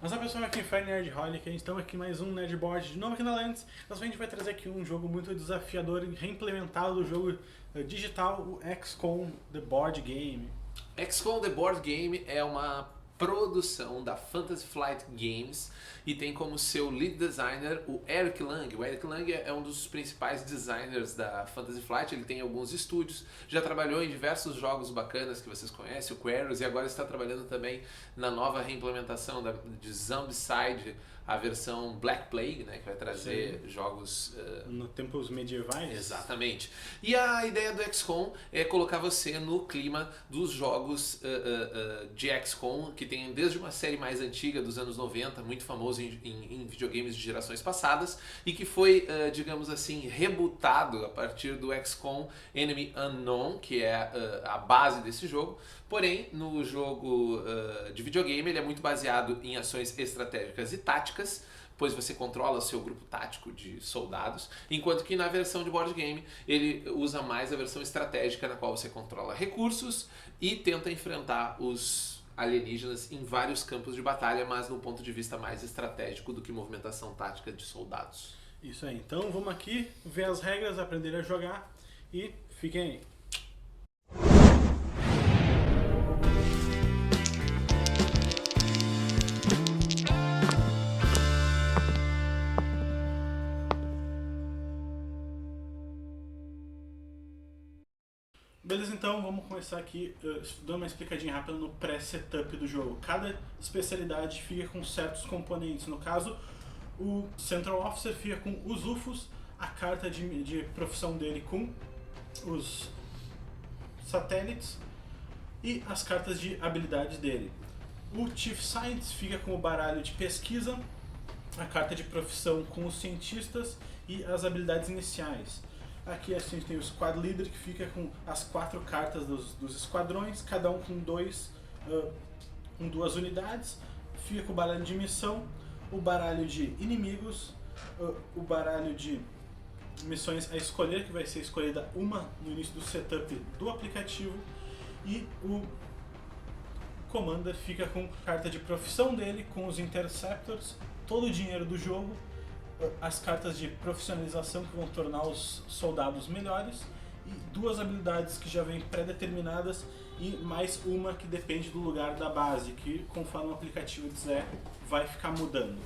Mas a pessoal aqui foi Nerdholic, estamos aqui mais um Nerdboard de novo aqui na Lentes. Nós a gente vai trazer aqui um jogo muito desafiador e reimplementado do jogo digital, o XCOM The Board Game. XCOM The Board Game é uma produção da Fantasy Flight Games e tem como seu lead designer o Eric Lang. O Eric Lang é um dos principais designers da Fantasy Flight, ele tem alguns estúdios, já trabalhou em diversos jogos bacanas que vocês conhecem, o Quaros, e agora está trabalhando também na nova reimplementação de Zombicide, a versão Black Plague, né, que vai trazer jogos... No tempos medievais. Exatamente. E a ideia do XCOM é colocar você no clima dos jogos de XCOM, que tem desde uma série mais antiga dos anos 90, muito famoso em videogames de gerações passadas, e que foi, digamos assim, rebootado a partir do XCOM Enemy Unknown, que é a base desse jogo. Porém, no jogo de videogame, ele é muito baseado em ações estratégicas e táticas, pois você controla o seu grupo tático de soldados, enquanto que na versão de board game ele usa mais a versão estratégica, na qual você controla recursos e tenta enfrentar os alienígenas em vários campos de batalha, mas no ponto de vista mais estratégico do que movimentação tática de soldados. Isso aí, então vamos aqui ver as regras, aprender a jogar e fiquem aí. Beleza, então vamos começar aqui dando uma explicadinha rápida no pré-setup do jogo. Cada especialidade fica com certos componentes. No caso, o Central Officer fica com os UFOs, a carta de profissão dele com os satélites e as cartas de habilidades dele. O Chief Science fica com o baralho de pesquisa, a carta de profissão com os cientistas e as habilidades iniciais. Aqui a gente tem o Squad Leader, que fica com as 4 cartas dos esquadrões, cada um com duas unidades. Fica com o baralho de missão, o baralho de inimigos, o baralho de missões a escolher, que vai ser escolhida uma no início do setup do aplicativo. E o Commander fica com a carta de profissão dele, com os Interceptors, todo o dinheiro do jogo, as cartas de profissionalização que vão tornar os soldados melhores e 2 habilidades que já vêm pré-determinadas e mais uma que depende do lugar da base, que conforme o aplicativo dizer vai ficar mudando.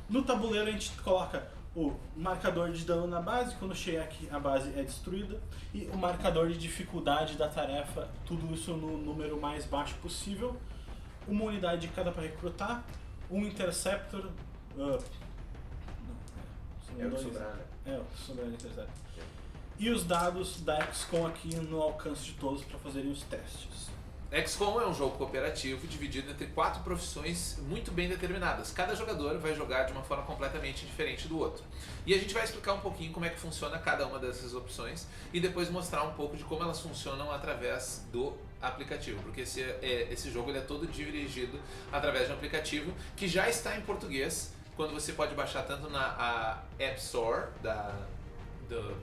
No tabuleiro a gente coloca o marcador de dano na base, quando chegar aqui a base é destruída, e o marcador de dificuldade da tarefa, tudo isso no número mais baixo possível, uma unidade de cada para recrutar, um Interceptor, É o que sobrar, né? É, o que sobrar de Interceptor. E os dados da XCOM aqui no alcance de todos para fazerem os testes. XCOM é um jogo cooperativo dividido entre 4 profissões muito bem determinadas. Cada jogador vai jogar de uma forma completamente diferente do outro. E a gente vai explicar um pouquinho como é que funciona cada uma dessas opções e depois mostrar um pouco de como elas funcionam através do aplicativo, porque esse jogo ele é todo dirigido através de um aplicativo que já está em português, quando você pode baixar tanto na App Store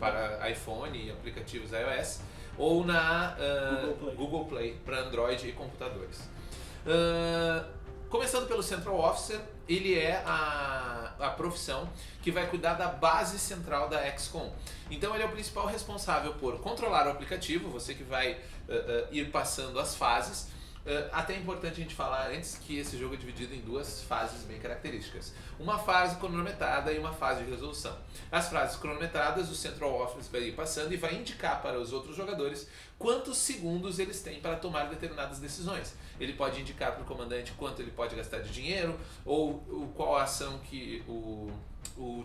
para iPhone e aplicativos iOS, ou na Google Play para Android e computadores. Começando pelo Central Officer, ele é a profissão que vai cuidar da base central da XCOM. Então ele é o principal responsável por controlar o aplicativo, você que vai ir passando as fases. Até é importante a gente falar antes que esse jogo é dividido em 2 fases bem características. Uma fase cronometrada e uma fase de resolução. As fases cronometradas, o Central Office vai ir passando e vai indicar para os outros jogadores quantos segundos eles têm para tomar determinadas decisões. Ele pode indicar para o comandante quanto ele pode gastar de dinheiro, ou qual a ação que o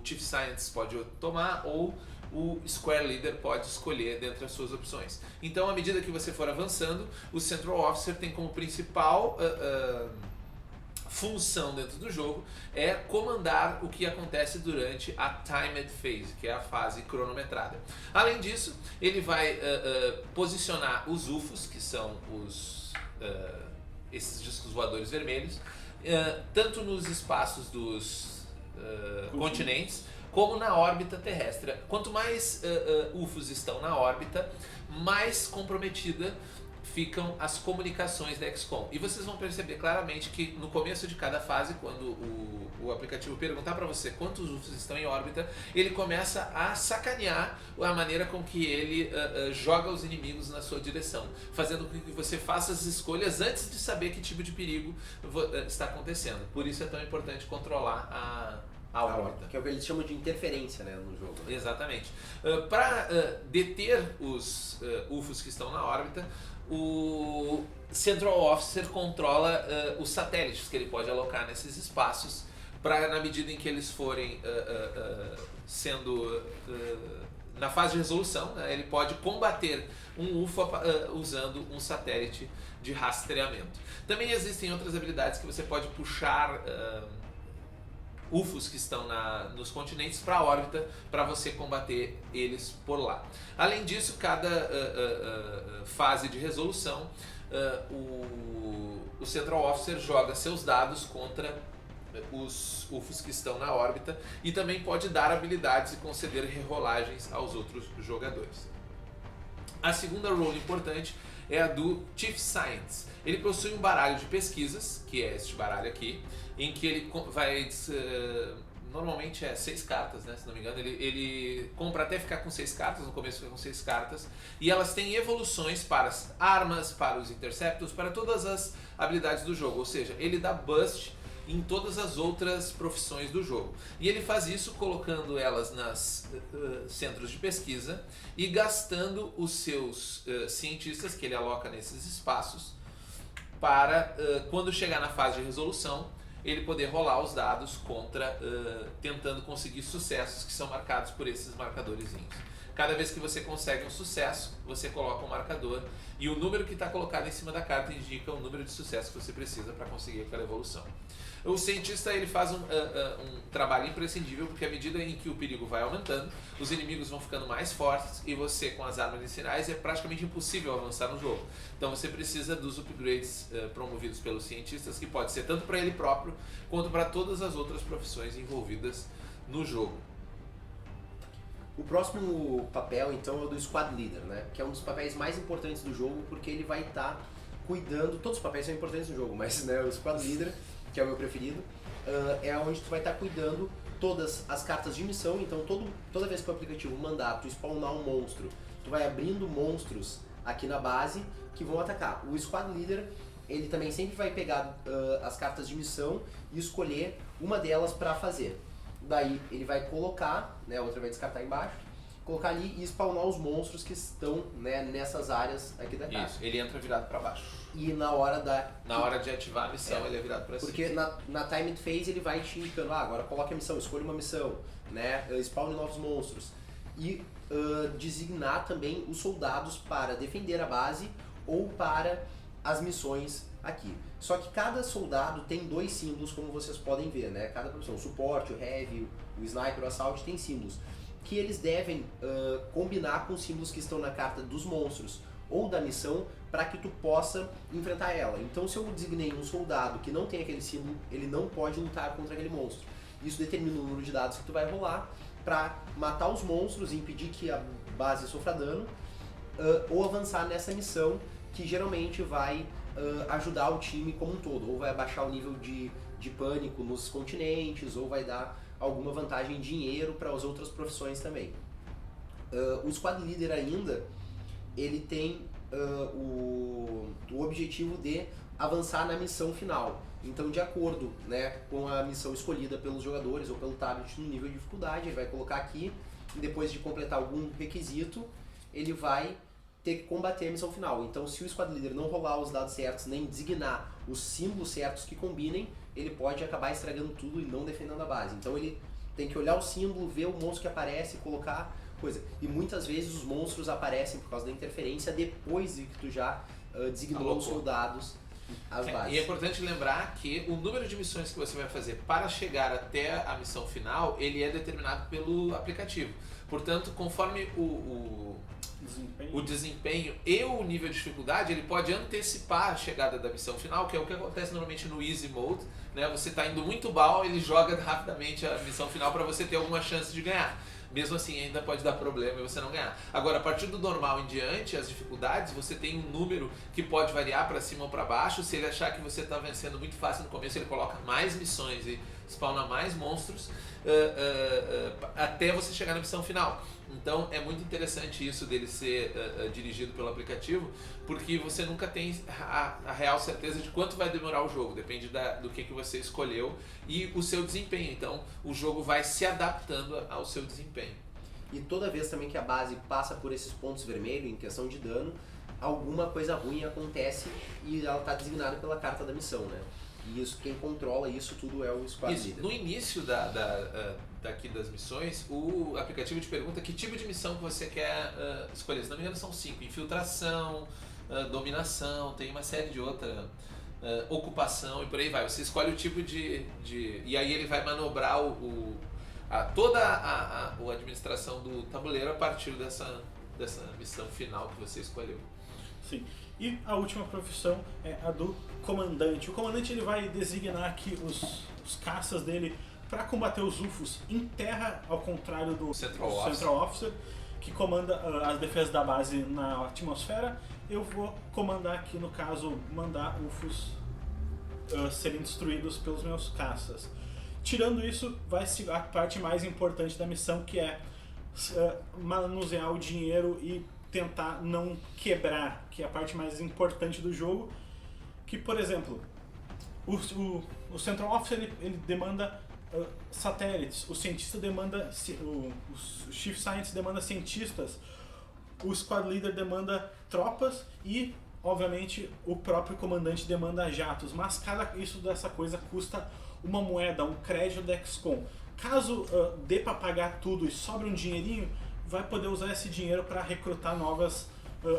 Chief Science pode tomar, ou o Square Leader pode escolher dentre as suas opções. Então, à medida que você for avançando, o Central Officer tem como principal função dentro do jogo é comandar o que acontece durante a Timed Phase, que é a fase cronometrada. Além disso, ele vai posicionar os UFOs, que são esses discos voadores vermelhos, tanto nos espaços dos continentes, como na órbita terrestre. Quanto mais UFOs estão na órbita, mais comprometida ficam as comunicações da XCOM. E vocês vão perceber claramente que no começo de cada fase, quando o aplicativo perguntar para você quantos UFOs estão em órbita, ele começa a sacanear a maneira com que ele joga os inimigos na sua direção, fazendo com que você faça as escolhas antes de saber que tipo de perigo está acontecendo. Por isso é tão importante controlar a órbita. Que é o que eles chamam de interferência, né, no jogo. Exatamente. Para deter os UFOs que estão na órbita, o Central Officer controla os satélites que ele pode alocar nesses espaços, para na medida em que eles forem sendo na fase de resolução, né, ele pode combater um UFO usando um satélite de rastreamento. Também existem outras habilidades que você pode puxar UFOs que estão nos continentes para a órbita para você combater eles por lá. Além disso, cada fase de resolução, o Central Officer joga seus dados contra os UFOs que estão na órbita e também pode dar habilidades e conceder rerolagens aos outros jogadores. A segunda role importante é a do Chief Science. Ele possui um baralho de pesquisas, que é este baralho aqui, em que ele vai... normalmente é 6 cartas, né, se não me engano. Ele compra até ficar com 6 cartas, no começo fica com 6 cartas, e elas têm evoluções para as armas, para os interceptos, para todas as habilidades do jogo. Ou seja, ele dá bust em todas as outras profissões do jogo. E ele faz isso colocando elas nas centros de pesquisa e gastando os seus cientistas que ele aloca nesses espaços para, quando chegar na fase de resolução, ele poder rolar os dados contra, tentando conseguir sucessos que são marcados por esses marcadorzinhos. Cada vez que você consegue um sucesso, você coloca um marcador e o número que está colocado em cima da carta indica o número de sucesso que você precisa para conseguir aquela evolução. O cientista ele faz um trabalho imprescindível, porque à medida em que o perigo vai aumentando, os inimigos vão ficando mais fortes e você, com as armas iniciais, é praticamente impossível avançar no jogo. Então você precisa dos upgrades promovidos pelos cientistas, que pode ser tanto para ele próprio, quanto para todas as outras profissões envolvidas no jogo. O próximo papel, então, é o do Squad Leader, né? Que é um dos papéis mais importantes do jogo, porque ele vai estar cuidando... Todos os papéis são importantes no jogo, mas né, o Squad Leader, que é o meu preferido, é onde tu vai estar cuidando todas as cartas de missão. Então, toda vez que o aplicativo mandar tu spawnar um monstro, tu vai abrindo monstros aqui na base que vão atacar. O Squad Leader, ele também sempre vai pegar as cartas de missão e escolher uma delas para fazer. Daí ele vai colocar, né, a outra vai descartar embaixo, colocar ali e spawnar os monstros que estão, né, nessas áreas aqui da carta. Isso, ele entra virado para baixo. E na hora de ativar a missão, ele é virado para cima. Porque na Timed Phase ele vai te indicando, agora coloque a missão, escolha uma missão, né, spawne novos monstros. E designar também os soldados para defender a base ou para as missões aqui. Só que cada soldado tem 2 símbolos, como vocês podem ver, né? Cada profissão, o suporte, o heavy, o sniper, o assault, tem símbolos que eles devem combinar com os símbolos que estão na carta dos monstros ou da missão para que tu possa enfrentar ela. Então, se eu designei um soldado que não tem aquele símbolo, ele não pode lutar contra aquele monstro. Isso determina o número de dados que tu vai rolar para matar os monstros e impedir que a base sofra dano, ou avançar nessa missão que geralmente vai ajudar o time como um todo, ou vai abaixar o nível de pânico nos continentes, ou vai dar alguma vantagem em dinheiro para as outras profissões também. O Squad Leader ainda, ele tem o objetivo de avançar na missão final. Então, de acordo, né, com a missão escolhida pelos jogadores ou pelo tablet no nível de dificuldade, ele vai colocar aqui, e depois de completar algum requisito, ele vai ter que combater a missão final. Então, se o Squad Leader não rolar os dados certos, nem designar os símbolos certos que combinem, ele pode acabar estragando tudo e não defendendo a base. Então, ele tem que olhar o símbolo, ver o monstro que aparece e colocar coisa. E muitas vezes os monstros aparecem por causa da interferência depois de que tu já designou os soldados às bases. E é importante lembrar que o número de missões que você vai fazer para chegar até a missão final, ele é determinado pelo aplicativo. Portanto, conforme o Desempenho. o desempenho e o nível de dificuldade, ele pode antecipar a chegada da missão final, que é o que acontece normalmente no Easy Mode, né? Você está indo muito mal, ele joga rapidamente a missão final para você ter alguma chance de ganhar. Mesmo assim, ainda pode dar problema e você não ganhar. Agora, a partir do normal em diante, as dificuldades, você tem um número que pode variar para cima ou para baixo. Se ele achar que você está vencendo muito fácil no começo, ele coloca mais missões e spawna mais monstros até você chegar na missão final. Então, é muito interessante isso dele ser dirigido pelo aplicativo, porque você nunca tem a real certeza de quanto vai demorar o jogo. Depende do que você escolheu e o seu desempenho. Então, o jogo vai se adaptando ao seu desempenho. E toda vez também que a base passa por esses pontos vermelhos em questão de dano, alguma coisa ruim acontece e ela está designada pela carta da missão, né? E isso, quem controla isso tudo é o Squad Isso. Leader. No início daqui das missões, o aplicativo te pergunta que tipo de missão que você quer escolher. Se não me engano, são 5. Infiltração, dominação, tem uma série de outra. Ocupação e por aí vai. Você escolhe o tipo e aí ele vai manobrar toda a administração do tabuleiro a partir dessa missão final que você escolheu. Sim. E a última profissão é a do comandante. O comandante ele vai designar aqui os caças dele para combater os UFOs em terra, ao contrário do Central Officer, que comanda as defesas da base na atmosfera. Eu vou comandar aqui, no caso, mandar UFOs serem destruídos pelos meus caças. Tirando isso, vai ser a parte mais importante da missão, que é manusear o dinheiro e tentar não quebrar, que é a parte mais importante do jogo. Que, por exemplo, o Central Officer ele demanda satélites, o cientista demanda, o Chief Scientist demanda cientistas, o Squad Leader demanda tropas e, obviamente, o próprio comandante demanda jatos. Mas dessa coisa custa uma moeda, um crédito da XCOM. Caso dê para pagar tudo e sobre um dinheirinho, vai poder usar esse dinheiro para recrutar novas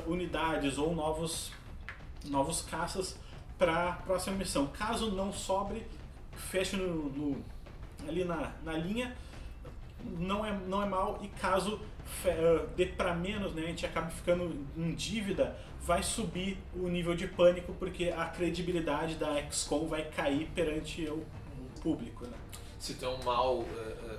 unidades ou novos caças para a próxima missão. Caso não sobre, feche ali na linha, não é mal. E caso dê para menos, né, a gente acaba ficando em dívida, vai subir o nível de pânico, porque a credibilidade da XCOM vai cair perante o público, né? Se tu é um mau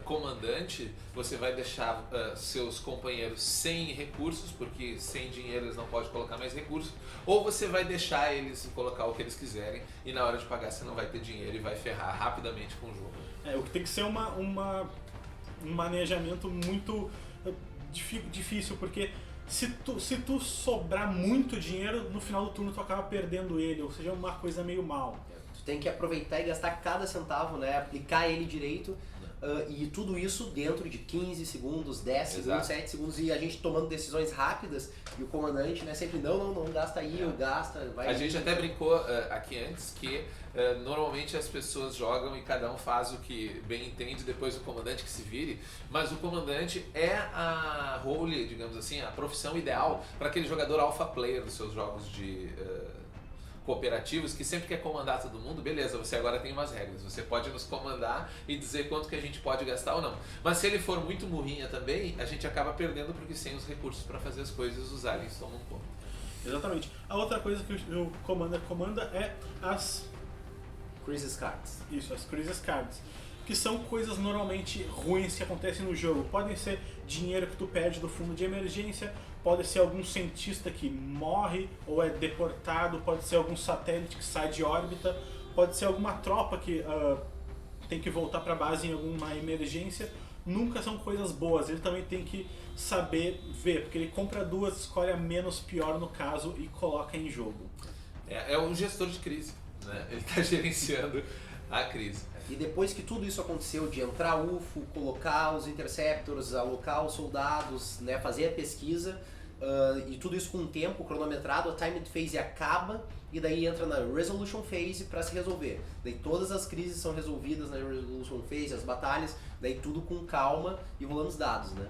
comandante, você vai deixar seus companheiros sem recursos, porque sem dinheiro eles não podem colocar mais recursos, ou você vai deixar eles colocar o que eles quiserem e na hora de pagar você não vai ter dinheiro e vai ferrar rapidamente com o jogo. O que tem que ser um manejamento muito difícil, porque se tu sobrar muito dinheiro, no final do turno tu acaba perdendo ele, ou seja, é uma coisa meio mal. Tem que aproveitar e gastar cada centavo, né? Aplicar ele direito, e tudo isso dentro de 15 segundos, 10 segundos, Exato. 7 segundos, e a gente tomando decisões rápidas, e o comandante, né, sempre não gasta aí, gasta, vai. A gente até brincou aqui antes que normalmente as pessoas jogam e cada um faz o que bem entende, depois o comandante que se vire, mas o comandante é a role, digamos assim, a profissão ideal para aquele jogador alpha player dos seus jogos de cooperativos, que sempre quer comandar todo mundo. Beleza, você agora tem umas regras, você pode nos comandar e dizer quanto que a gente pode gastar ou não, mas se ele for muito murrinha também, a gente acaba perdendo, porque sem os recursos para fazer as coisas, os aliens tomam conta. Exatamente. A outra coisa que o Commander comanda é as Crisis Cards. Isso, as Crisis Cards, que são coisas normalmente ruins que acontecem no jogo. Podem ser dinheiro que tu perde do fundo de emergência, pode ser algum cientista que morre ou é deportado, pode ser algum satélite que sai de órbita, pode ser alguma tropa que tem que voltar para a base em alguma emergência. Nunca são coisas boas, ele também tem que saber ver, porque ele compra duas, escolhe a menos pior no caso e coloca em jogo. É um gestor de crise, né? Ele está gerenciando a crise. E depois que tudo isso aconteceu, de entrar UFO, colocar os interceptors, alocar os soldados, né, fazer a pesquisa, e tudo isso com um tempo cronometrado, a Timed Phase acaba e daí entra na Resolution Phase para se resolver. Daí todas as crises são resolvidas na Resolution Phase, as batalhas, daí tudo com calma e rolando os dados, né?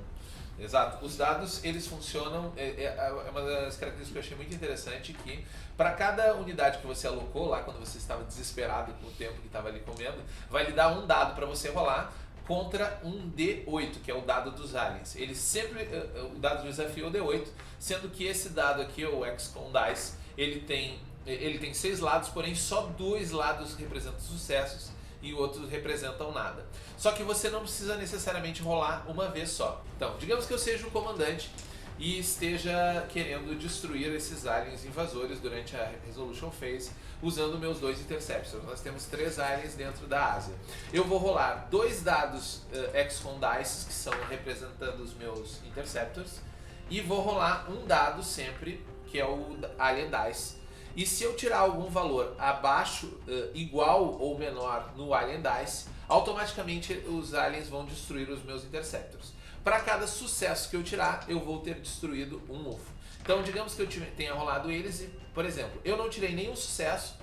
Exato. Os dados, eles funcionam, é uma das características que eu achei muito interessante, que para cada unidade que você alocou lá, quando você estava desesperado com o tempo que estava ali comendo, vai lhe dar um dado para você rolar, contra um D8, que é o dado dos aliens. Ele sempre, o dado do desafio é o D8, sendo que esse dado aqui, o XCOM Dice, ele tem 6 lados, porém só 2 lados representam sucessos e outros representam nada. Só que você não precisa necessariamente rolar uma vez só. Então, digamos que eu seja o comandante e esteja querendo destruir esses aliens invasores durante a Resolution Phase usando meus 2 Interceptors. Nós temos 3 aliens dentro da Ásia. Eu vou rolar 2 dados XCOM Dice, que são representando os meus Interceptors, e vou rolar um dado sempre, que é o Alien Dice. E se eu tirar algum valor abaixo, igual ou menor no Alien Dice, automaticamente os aliens vão destruir os meus Interceptors. Para cada sucesso que eu tirar, eu vou ter destruído um UFO. Então, digamos que eu tenha rolado eles e, por exemplo, eu não tirei nenhum sucesso,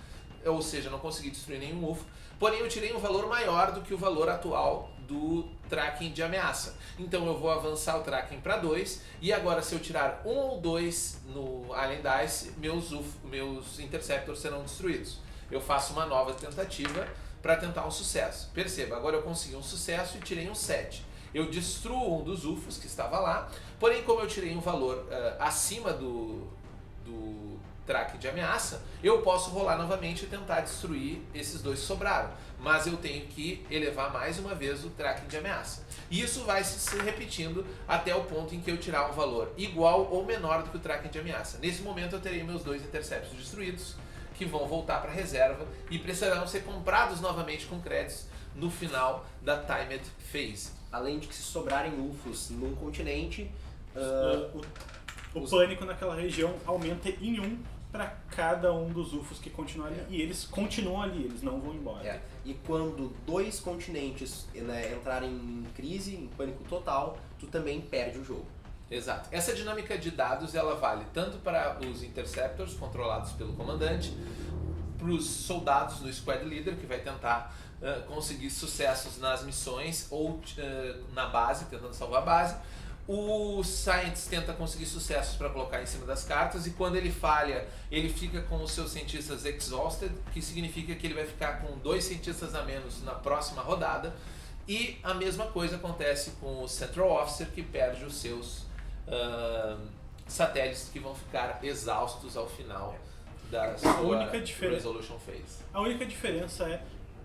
ou seja, não consegui destruir nenhum UFO, porém eu tirei um valor maior do que o valor atual do tracking de ameaça. Então eu vou avançar o tracking para 2, e agora se eu tirar 1 ou 2 no Alien Dice, meus Interceptors serão destruídos. Eu faço uma nova tentativa para tentar um sucesso. Perceba, agora eu consegui um sucesso e tirei um 7. Eu destruo um dos UFOs que estava lá, porém como eu tirei um valor acima do track de ameaça, eu posso rolar novamente e tentar destruir esses 2 que sobraram, mas eu tenho que elevar mais uma vez o tracking de ameaça. E isso vai se repetindo até o ponto em que eu tirar um valor igual ou menor do que o tracking de ameaça. Nesse momento eu terei meus 2 Interceptors destruídos, que vão voltar para a reserva e precisarão ser comprados novamente com créditos no final da Timed Phase. Além de que se sobrarem UFOs num continente, o pânico naquela região aumenta em 1 para cada um dos UFOs que continuam ali. E eles continuam ali, eles não vão embora. E quando 2 continentes, né, entrarem em crise, em pânico total, tu também perde o jogo. Exato. Essa dinâmica de dados ela vale tanto para os Interceptors, controlados pelo comandante, para os soldados no Squad Leader, que vai tentar conseguir sucessos nas missões ou na base, tentando salvar a base. O Scientist tenta conseguir sucessos para colocar em cima das cartas, e quando ele falha, ele fica com os seus cientistas exhausted, que significa que ele vai ficar com 2 cientistas a menos na próxima rodada. E a mesma coisa acontece com o Central Officer, que perde os seus satélites, que vão ficar exaustos ao final da sua Resolution Phase. A única diferença é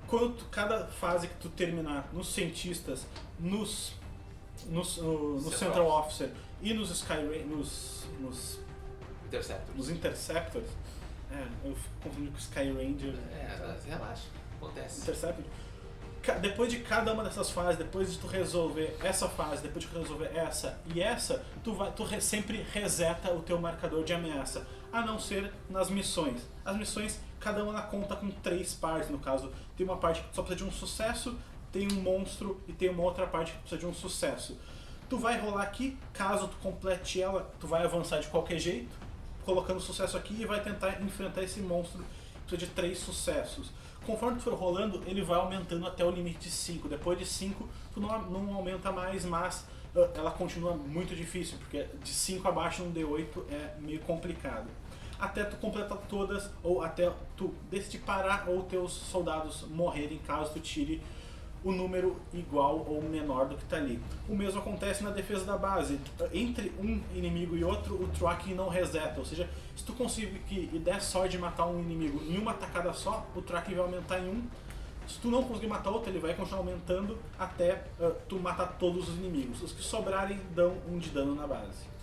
quando cada fase que tu terminar nos cientistas, no Central Officer e nos Interceptors. Eu fico confundindo com Sky Ranger. Relaxa, acontece. Interceptor. Depois de cada uma dessas fases, depois de tu resolver essa fase, depois de tu resolver essa e essa, tu sempre reseta o teu marcador de ameaça, a não ser nas missões. As missões, cada uma conta com 3 partes, no caso, tem uma parte que só precisa de um sucesso, tem um monstro e tem uma outra parte que precisa de um sucesso. Tu vai rolar aqui, caso tu complete ela, tu vai avançar de qualquer jeito, colocando sucesso aqui, e vai tentar enfrentar esse monstro que precisa de 3 sucessos. Conforme tu for rolando, ele vai aumentando até o limite de 5. Depois de 5, tu não aumenta mais, mas ela continua muito difícil, porque de 5 abaixo um D8 é meio complicado. Até tu completar todas, ou até tu decidir parar, ou teus soldados morrerem, caso tu tire o número igual ou menor do que está ali. O mesmo acontece na defesa da base. Entre um inimigo e outro, o tracking não reseta. Ou seja, se tu conseguir e der sorte de matar um inimigo em uma tacada só, o tracking vai aumentar em 1. Se tu não conseguir matar outro, ele vai continuar aumentando até tu matar todos os inimigos. Os que sobrarem dão 1 de dano na base.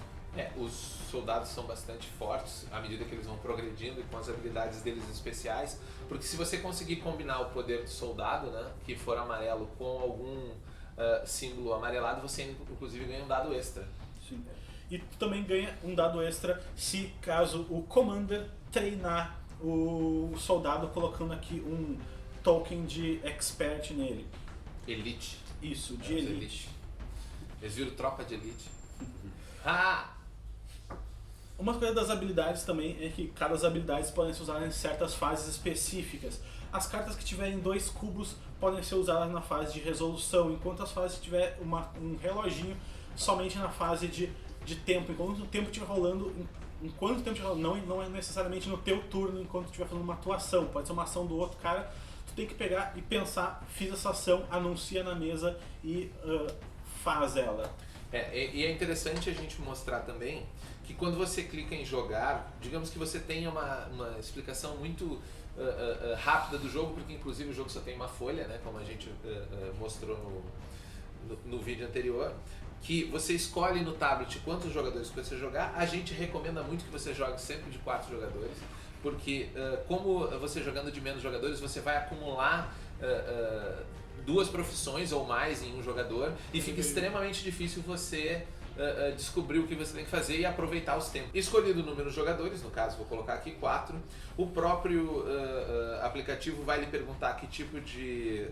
Os soldados são bastante fortes à medida que eles vão progredindo e com as habilidades deles especiais, porque se você conseguir combinar o poder do soldado, né, que for amarelo, com algum símbolo amarelado, você inclusive ganha um dado extra. Sim. E tu também ganha um dado extra se caso o Commander treinar o soldado colocando aqui um token de Expert nele. Elite. Isso, de Elite. Eles viram tropa de Elite. Uma coisa das habilidades também é que cada habilidades podem ser usadas em certas fases específicas. As cartas que tiverem 2 cubos podem ser usadas na fase de resolução, enquanto as fases que tiver um reloginho somente na fase de tempo. Enquanto o tempo estiver rolando, não é necessariamente no teu turno enquanto tu estiver fazendo uma atuação. Pode ser uma ação do outro cara, tu tem que pegar e pensar, fiz essa ação, anuncia na mesa e faz ela. E é interessante a gente mostrar também que quando você clica em jogar, digamos que você tenha uma explicação muito rápida do jogo, porque inclusive o jogo só tem uma folha, né, como a gente mostrou no vídeo anterior, que você escolhe no tablet quantos jogadores que você jogar. A gente recomenda muito que você jogue sempre de 4 jogadores, porque como você jogando de menos jogadores, você vai acumular 2 profissões ou mais em um jogador e fica extremamente difícil você descobrir o que você tem que fazer e aproveitar os tempos. Escolhido o número de jogadores, no caso vou colocar aqui 4, o próprio aplicativo vai lhe perguntar que tipo de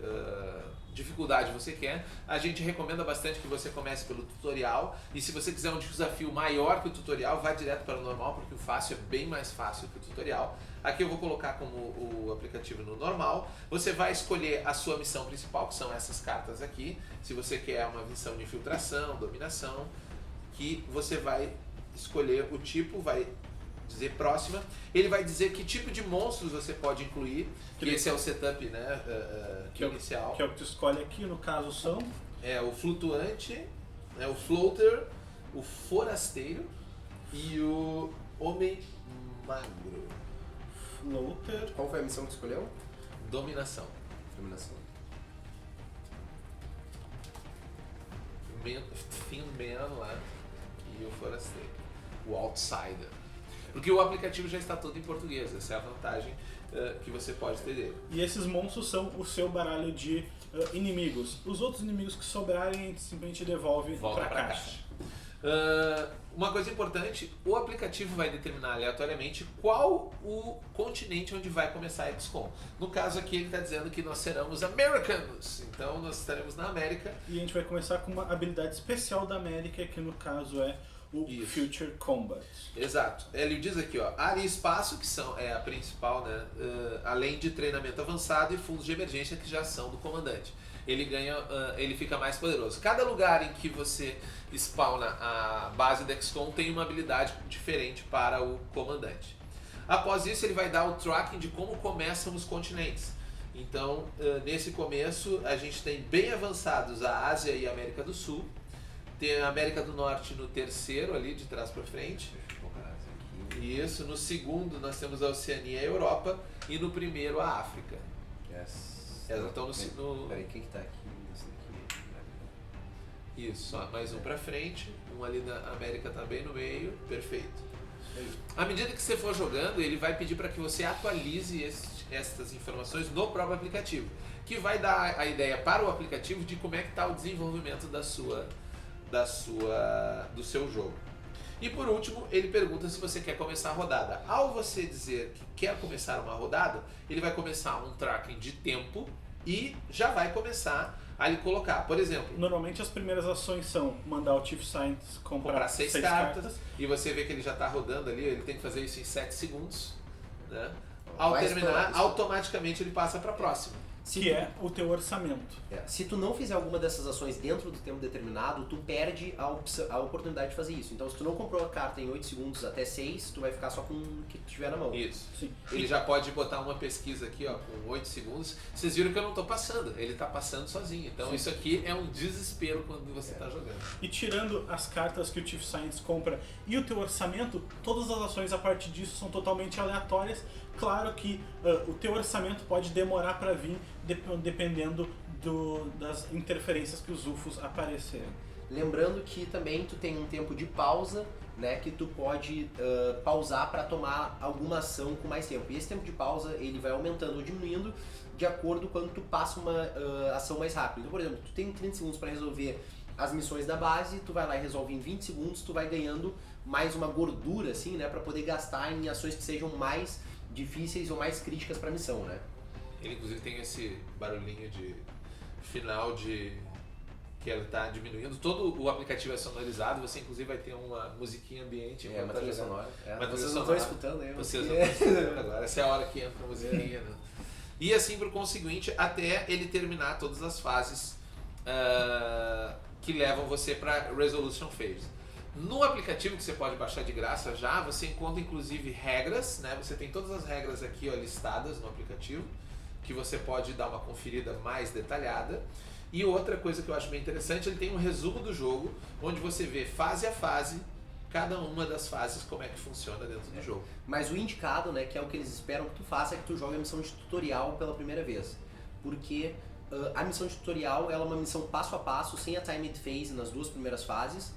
dificuldade você quer. A gente recomenda bastante que você comece pelo tutorial, e se você quiser um desafio maior que o tutorial, vá direto para o normal, porque o fácil é bem mais fácil que o tutorial. Aqui eu vou colocar como o aplicativo no normal. Você vai escolher a sua missão principal, que são essas cartas aqui. Se você quer uma missão de infiltração, dominação, que você vai escolher o tipo, vai dizer próxima. Ele vai dizer que tipo de monstros você pode incluir, que esse é o setup, né, inicial. Que é o que tu escolhe aqui, no caso são... O flutuante, o floater, o forasteiro e o homem magro. Floater. Qual foi a missão que tu escolheu? Dominação. Dominação. Thin Man lá e o forasteiro. O outsider. Porque o aplicativo já está todo em português, essa é a vantagem que você pode ter dele. E esses monstros são o seu baralho de inimigos. Os outros inimigos que sobrarem, a gente simplesmente devolve para a caixa. Uma coisa importante, o aplicativo vai determinar aleatoriamente qual o continente onde vai começar a XCOM. No caso aqui ele está dizendo que nós seremos Americanos, então nós estaremos na América. E a gente vai começar com uma habilidade especial da América, que no caso é o Future Combat. Exato. Ele diz aqui, ó, área e espaço, que é a principal, né? Além de treinamento avançado e fundos de emergência, que já são do comandante. Ele ganha, ele fica mais poderoso. Cada lugar em que você spawna a base da XCOM tem uma habilidade diferente para o comandante. Após isso, ele vai dar o tracking de como começam os continentes. Então, nesse começo, a gente tem bem avançados a Ásia e a América do Sul. Tem a América do Norte no terceiro, ali de trás para frente. Deixa eu colocar essa aqui. Isso. No segundo, nós temos a Oceania e a Europa. E no primeiro, a África. Yes. Então, Peraí, quem que tá aqui? Esse daqui. Isso, só mais um pra frente, um ali na América também no meio, perfeito. À medida que você for jogando, ele vai pedir para que você atualize essas informações no próprio aplicativo, que vai dar a ideia para o aplicativo de como é que está o desenvolvimento do seu jogo. E por último, ele pergunta se você quer começar a rodada. Ao você dizer que quer começar uma rodada, ele vai começar um tracking de tempo e já vai começar a lhe colocar. Por exemplo, normalmente as primeiras ações são mandar o Chief Scientist comprar 6 cartas e você vê que ele já está rodando ali, ele tem que fazer isso em 7 segundos. Né? Ao terminar, automaticamente ele passa para a próxima. Que é o teu orçamento. Se tu não fizer alguma dessas ações dentro do tempo determinado, tu perde a oportunidade de fazer isso. Então, se tu não comprou a carta em 8 segundos até 6, tu vai ficar só com o que tu tiver na mão. Isso. Sim. Ele já pode botar uma pesquisa aqui, ó, com 8 segundos. Vocês viram que eu não estou passando, ele está passando sozinho. Então, Sim. Isso aqui é um desespero quando você está jogando. E tirando as cartas que o Chief Science compra e o teu orçamento, todas as ações a partir disso são totalmente aleatórias. Claro que o teu orçamento pode demorar para vir, dependendo das interferências que os UFOs aparecerem. Lembrando que também tu tem um tempo de pausa, né, que tu pode pausar para tomar alguma ação com mais tempo. E esse tempo de pausa ele vai aumentando ou diminuindo de acordo com quando tu passa uma ação mais rápido. Então, por exemplo, tu tem 30 segundos para resolver as missões da base, tu vai lá e resolve em 20 segundos, tu vai ganhando mais uma gordura, assim, né, para poder gastar em ações que sejam mais difíceis ou mais críticas para a missão, né? Ele inclusive tem esse barulhinho de final de que ele está diminuindo. Todo o aplicativo é sonorizado, você inclusive vai ter uma musiquinha ambiente. Uma trilha sonora. Vocês não estão escutando aí. Vocês não estão escutando agora. Essa é a hora que entra a musiquinha. Né? E assim por conseguinte, até ele terminar todas as fases que levam você para Resolution Phase. No aplicativo que você pode baixar de graça já, você encontra inclusive regras, né? Você tem todas as regras aqui ó, listadas no aplicativo. que você pode dar uma conferida mais detalhada. E outra coisa que eu acho bem interessante, ele tem um resumo do jogo, onde você vê fase a fase, cada uma das fases, como é que funciona dentro do jogo. Mas o indicado, né, que é o que eles esperam que tu faça, é que tu jogue a missão de tutorial pela primeira vez. Porque a missão de tutorial ela é uma missão passo a passo, sem a timed phase nas duas primeiras fases.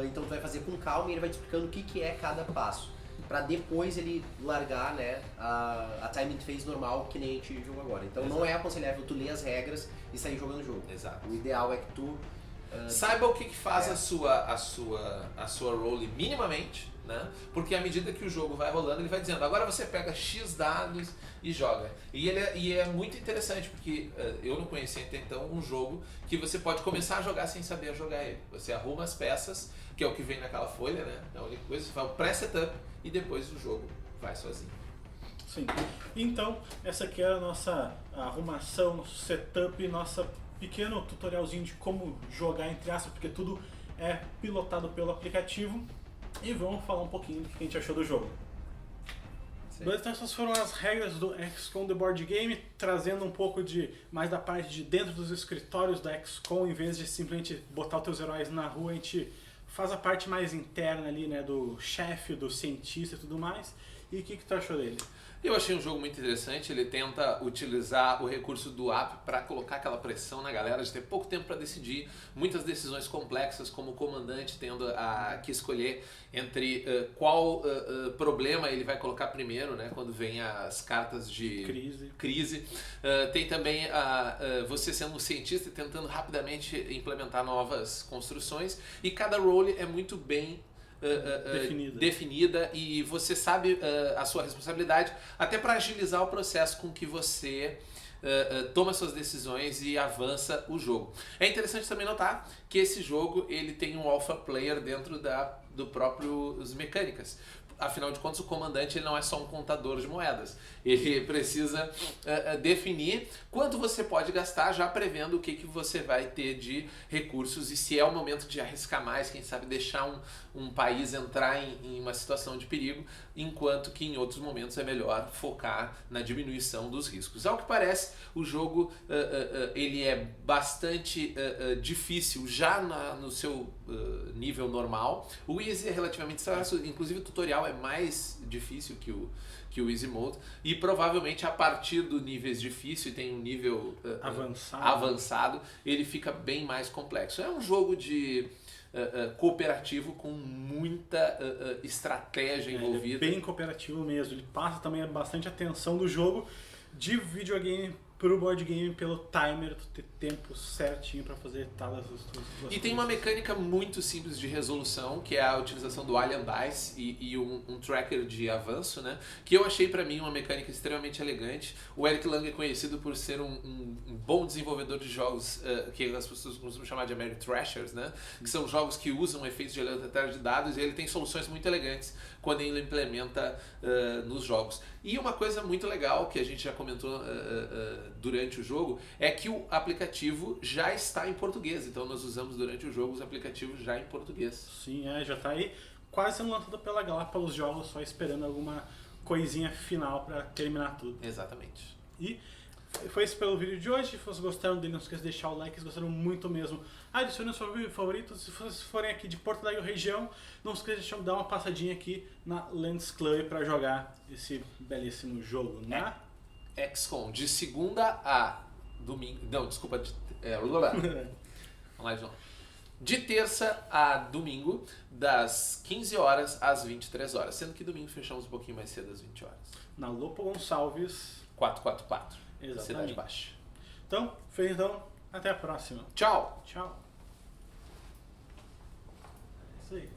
Então tu vai fazer com calma e ele vai te explicando o que é cada passo. Pra depois ele largar, né, a timed phase normal que nem a gente jogou agora. Então não é aconselhável tu ler as regras e sair jogando o jogo. Exato. O ideal é que tu saiba o que faz a sua role minimamente, né? Porque à medida que o jogo vai rolando, ele vai dizendo, agora você pega X dados e joga. E é muito interessante, porque eu não conhecia até então um jogo que você pode começar a jogar sem saber jogar ele. Você arruma as peças, que é o que vem naquela folha, né? É a única coisa, você faz o pré-setup e depois o jogo vai sozinho. Sim. Então, essa aqui é a nossa arrumação, nosso setup, nossa pequeno tutorialzinho de como jogar entre aspas, porque tudo é pilotado pelo aplicativo. E vamos falar um pouquinho do que a gente achou do jogo. Beleza, então essas foram as regras do XCOM The Board Game, trazendo um pouco de mais da parte de dentro dos escritórios da XCOM, em vez de simplesmente botar os teus heróis na rua, a gente faz a parte mais interna ali, né, do chefe, do cientista e tudo mais. E o que tu achou dele? Eu achei um jogo muito interessante, ele tenta utilizar o recurso do app para colocar aquela pressão na galera de ter pouco tempo para decidir, muitas decisões complexas, como o comandante tendo que escolher entre qual problema ele vai colocar primeiro, né, quando vem as cartas de crise. Tem também você sendo um cientista e tentando rapidamente implementar novas construções, e cada role é muito bem definida e você sabe a sua responsabilidade, até para agilizar o processo com que você toma suas decisões e avança o jogo. É interessante também notar que esse jogo ele tem um alpha player dentro do próprio mecânicas. Afinal de contas, o comandante ele não é só um contador de moedas. Ele precisa definir quanto você pode gastar, já prevendo o que você vai ter de recursos e se é o momento de arriscar mais, quem sabe deixar um país entrar em uma situação de perigo, enquanto que em outros momentos é melhor focar na diminuição dos riscos. Ao que parece, o jogo ele é bastante difícil já no seu nível normal. O Easy é relativamente fácil, inclusive o tutorial é mais difícil que o Easy Mode, e provavelmente a partir do níveis difícil e tem um nível avançado, ele fica bem mais complexo. É um jogo de cooperativo com muita estratégia envolvida. É bem cooperativo mesmo, ele passa também bastante atenção do jogo de videogame pro board game pelo timer, tu ter tempo certinho para fazer todas as tuas E tem uma mecânica muito simples de resolução, que é a utilização do Alien Dice e um tracker de avanço, né? Que eu achei para mim uma mecânica extremamente elegante. O Eric Lang é conhecido por ser um bom desenvolvedor de jogos que as pessoas costumam chamar de Ameritrashers, né? Que são jogos que usam efeitos de aleatório de dados, e ele tem soluções muito elegantes quando ele implementa nos jogos. E uma coisa muito legal que a gente já comentou durante o jogo é que o aplicativo já está em português. Então nós usamos durante o jogo os aplicativos já em português. Sim, já está aí quase sendo lançado pela Galápagos Jogos, só esperando alguma coisinha final para terminar tudo. Exatamente. E foi isso pelo vídeo de hoje. Se vocês gostaram dele, não esqueça de deixar o like, se gostaram muito mesmo. Adicione os favoritos. Se vocês forem aqui de Porto Alegre região, não esqueça de dar uma passadinha aqui na Lens Club para jogar esse belíssimo jogo, né? XCOM, de segunda a domingo. Não, desculpa. Vamos lá de novo. De terça a domingo, das 15 horas às 23 horas. Sendo que domingo fechamos um pouquinho mais cedo, às 20 horas. Na Lopo Gonçalves 444. Exatamente. Cidade Baixa. Então, até a próxima. Tchau! Tchau. É isso aí.